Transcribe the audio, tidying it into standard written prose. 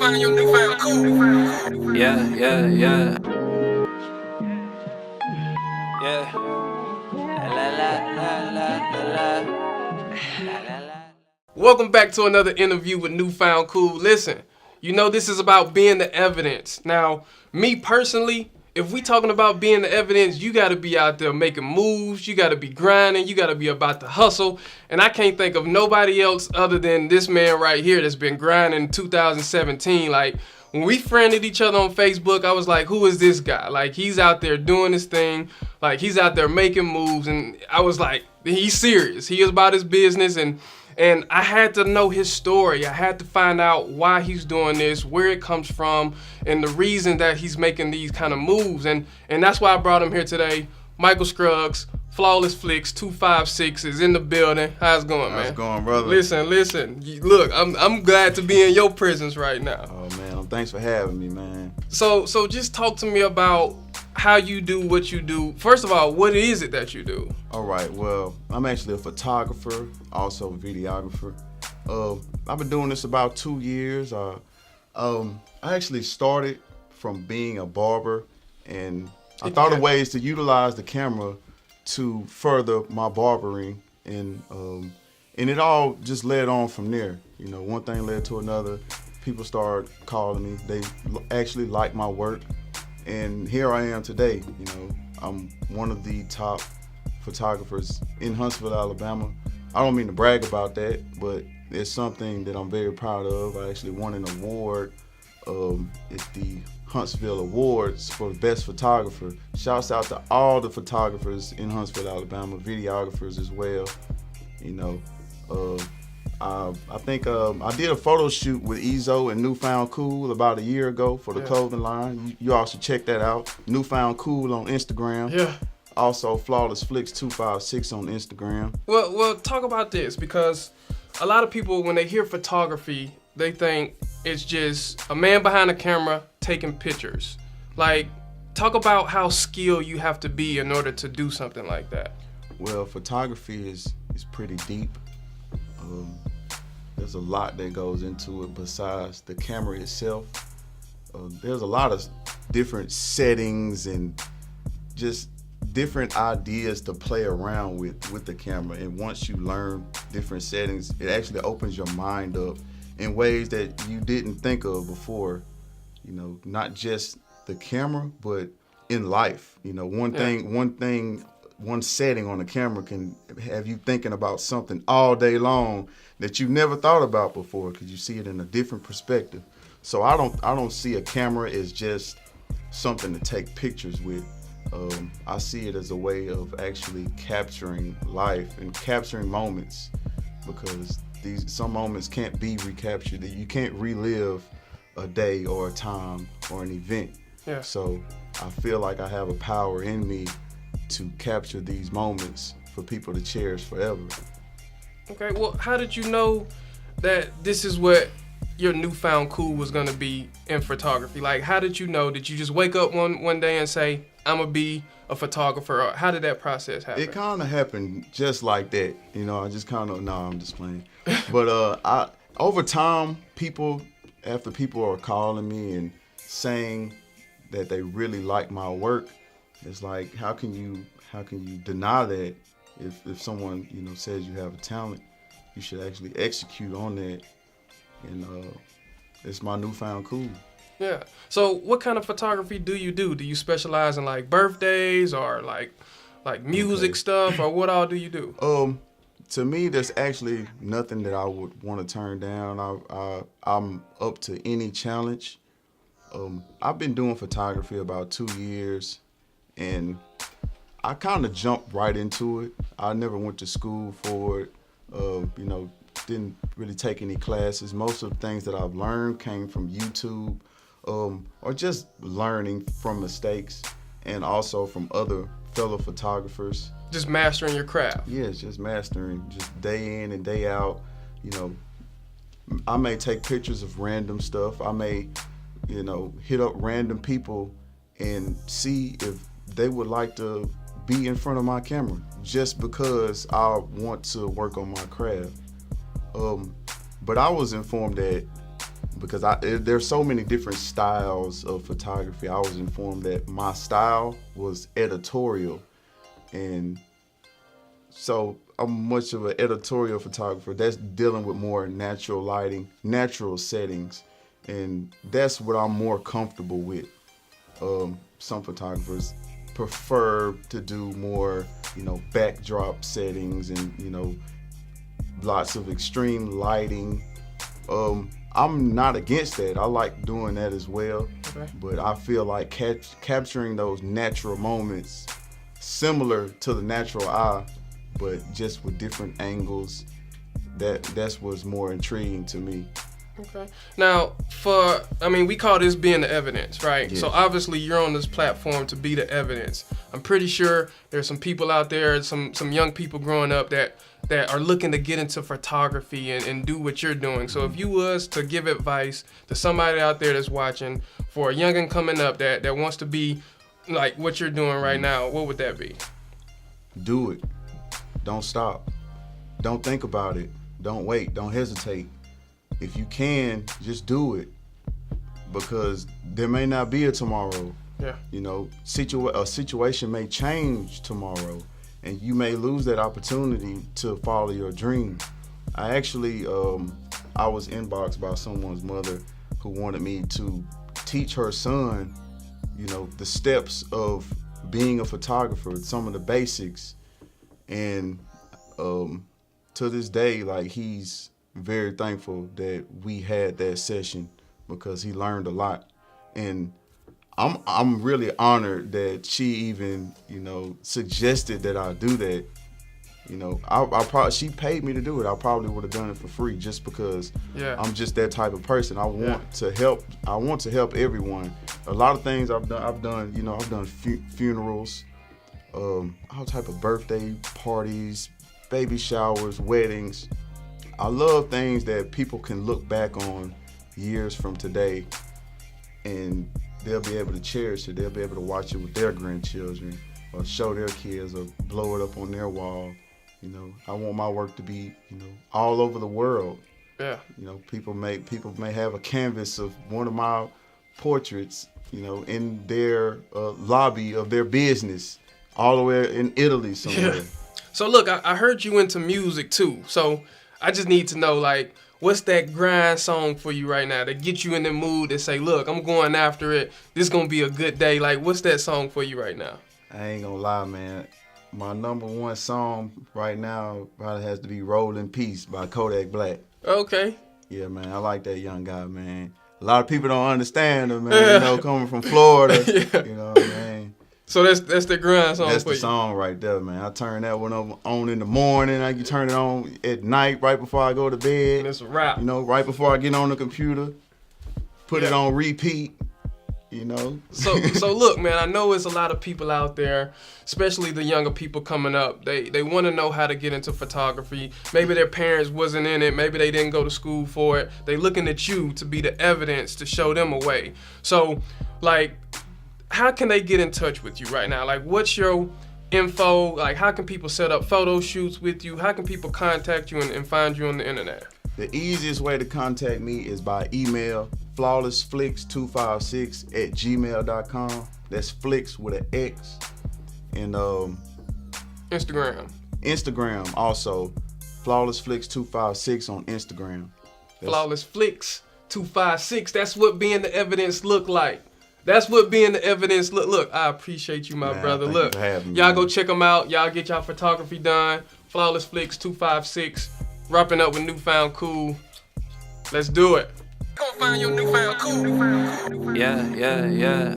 find your newfound cool. Yeah. Welcome back to another interview with Newfound Cool. Listen, you know this is about being the evidence. Now, me personally, if we talking about being the evidence, you got to be out there making moves, you got to be grinding, you got to be about the hustle. And I can't think of nobody else other than this man right here that's been grinding in 2017. Like, when we friended each other on Facebook, I was like, who is this guy? Like, he's out there doing his thing. Like, he's out there making moves. And I was like, he's serious. He is about his business. And I had to know his story. I had to find out why he's doing this, where it comes from, and the reason that he's making these kind of moves. And that's why I brought him here today. Michael Scruggs, Flawless Flicks 256 is in the building. How's it going, man? How's it going, brother? Listen. Look, I'm glad to be in your presence right now. Oh man, thanks for having me, man. So just talk to me about how you do what you do. First of all, what is it that you do? All right, well, I'm actually a photographer, also a videographer. I've been doing this about 2 years. I actually started from being a barber, and I thought of ways to utilize the camera to further my barbering, and it all just led on from there. You know, one thing led to another. People started calling me. They actually like my work, and here I am today. You know, I'm one of the top photographers in Huntsville, Alabama. I don't mean to brag about that, but it's something that I'm very proud of. I actually won an award. It's the Huntsville Awards for the best photographer. Shouts out to all the photographers in Huntsville, Alabama, videographers as well. You know, I think I did a photo shoot with Ezo and NewFoundKool about a year ago for the clothing line. You all should check that out. NewFoundKool on Instagram. Yeah. Also, Flawless Flicks 256 on Instagram. Well, talk about this, because a lot of people, when they hear photography, they think it's just a man behind a camera taking pictures. Like, talk about how skilled you have to be in order to do something like that. Well, photography is pretty deep. There's a lot that goes into it besides the camera itself. There's a lot of different settings and just different ideas to play around with the camera. And once you learn different settings, it actually opens your mind up in ways that you didn't think of before. You know, not just the camera, but in life. You know, one setting on the camera can have you thinking about something all day long that you never thought about before, because you see it in a different perspective. So I don't see a camera as just something to take pictures with. I see it as a way of actually capturing life and capturing moments, because some moments can't be recaptured. You can't relive a day or a time or an event. Yeah. So I feel like I have a power in me to capture these moments for people to cherish forever. Okay, well, how did you know that this is what your newfound cool was gonna be in photography? Like, how did you know? Did you just wake up one day and say, I'm gonna be a photographer? Or how did that process happen? It kind of happened just like that. You know, I just kind of, no, I'm just playing. But over time, after people are calling me and saying that they really like my work, it's like, how can you deny that? If someone, you know, says you have a talent, you should actually execute on that. And it's my newfound cool. Yeah. So what kind of photography do you do? Do you specialize in like birthdays or like music stuff, or what all do you do? To me, there's actually nothing that I would want to turn down. I'm up to any challenge. I've been doing photography about 2 years, and I kind of jumped right into it. I never went to school for it. You know, didn't really take any classes. Most of the things that I've learned came from YouTube, or just learning from mistakes, and also from other fellow photographers. Just mastering your craft. Yeah, it's just mastering, just day in and day out. You know, I may take pictures of random stuff. I may, you know, hit up random people and see if they would like to be in front of my camera, just because I want to work on my craft. But I was informed that because there's so many different styles of photography. I was informed that my style was editorial, and so I'm much of an editorial photographer that's dealing with more natural lighting, natural settings, and that's what I'm more comfortable with. Some photographers prefer to do more, backdrop settings and, lots of extreme lighting. I'm not against that. I like doing that as well. Okay. But I feel like capturing those natural moments similar to the natural eye, but just with different angles, that's what's more intriguing to me. Okay. Now, we call this being the evidence, right? Yes. So obviously you're on this platform to be the evidence. I'm pretty sure there's some people out there, some young people growing up that are looking to get into photography and do what you're doing. So if you was to give advice to somebody out there that's watching, for a youngin' coming up that wants to be like what you're doing right now, what would that be? Do it. Don't stop. Don't think about it. Don't wait. Don't hesitate. If you can, just do it, because there may not be a tomorrow. Yeah. A situation may change tomorrow, and you may lose that opportunity to follow your dream. I actually, I was inboxed by someone's mother who wanted me to teach her son, the steps of being a photographer, some of the basics. And to this day, like, he's very thankful that we had that session, because he learned a lot. And I'm really honored that she even, suggested that I do that. She paid me to do it. I probably would have done it for free, just because I'm just that type of person. I want to help. I want to help everyone. A lot of things I've done funerals, all type of birthday parties, baby showers, weddings. I love things that people can look back on years from today, and they'll be able to cherish it. They'll be able to watch it with their grandchildren, or show their kids, or blow it up on their wall. I want my work to be, all over the world. Yeah. People may have a canvas of one of my portraits, in their lobby of their business, all the way in Italy somewhere. Yeah. So look, I heard you into music too. So I just need to know, like, what's that grind song for you right now that get you in the mood to say, look, I'm going after it. This is going to be a good day. Like, what's that song for you right now? I ain't gonna lie, man. My number one song right now probably has to be Roll in Peace by Kodak Black. Okay. Yeah, man. I like that young guy, man. A lot of people don't understand him, man. Coming from Florida. Yeah. Man. So that's the grind song That's for the you. song right there, man. I turn that one on in the morning. I can turn it on at night, right before I go to bed. And it's a wrap. Right before I get on the computer. Put it on repeat. So look, man, I know there's a lot of people out there, especially the younger people coming up. They want to know how to get into photography. Maybe their parents wasn't in it. Maybe they didn't go to school for it. They looking at you to be the evidence to show them a way. So, like, how can they get in touch with you right now? Like, what's your info? Like, how can people set up photo shoots with you? How can people contact you and find you on the internet? The easiest way to contact me is by email, flawlessflix256@gmail.com. That's flicks with an X. And Instagram also, flawlessflix256 on Instagram. Flawlessflix256. That's what being the evidence look like. That's what being the evidence look. Look, I appreciate you, my brother. Thank Look, you for having me, y'all man. go check them out. Y'all get y'all photography done. Flawlessflix256. Wrapping up with NewFoundKool. Let's do it. Go find your NewFoundKool. Yeah.